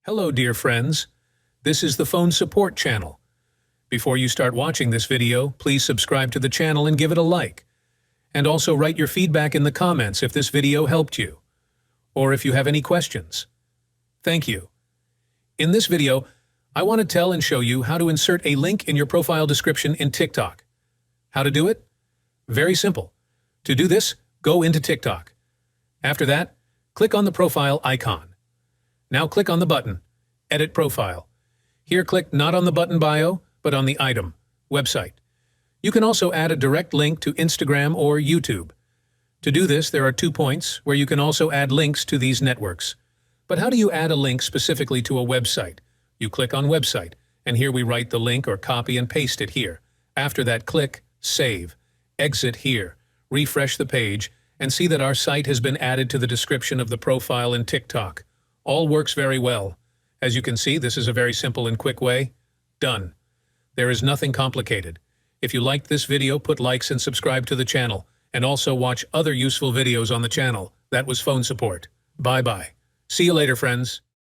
Hello, dear friends. This is the Phone Support channel. Before you start watching this video, please subscribe to the channel and give it a like. And also write your feedback in the comments if this video helped you, or if you have any questions. Thank you. In this video, I want to tell and show you how to insert a link in your profile description in TikTok. How to do it? Very simple. To do this, go into TikTok. After that, click on the profile icon. Now click on the button, Edit Profile. Here click not on the button bio, but on the item, website. You can also add a direct link to Instagram or YouTube. To do this, there are 2 points where you can also add links to these networks. But how do you add a link specifically to a website? You click on Website, and here we write the link or copy and paste it here. After that, click Save. Exit here. Refresh the page, and see that our site has been added to the description of the profile in TikTok. All works very well. As you can see, this is a very simple and quick way. Done. There is nothing complicated. If you liked this video, put likes and subscribe to the channel, and also watch other useful videos on the channel. That was Phone Support. Bye-bye. See you later, friends.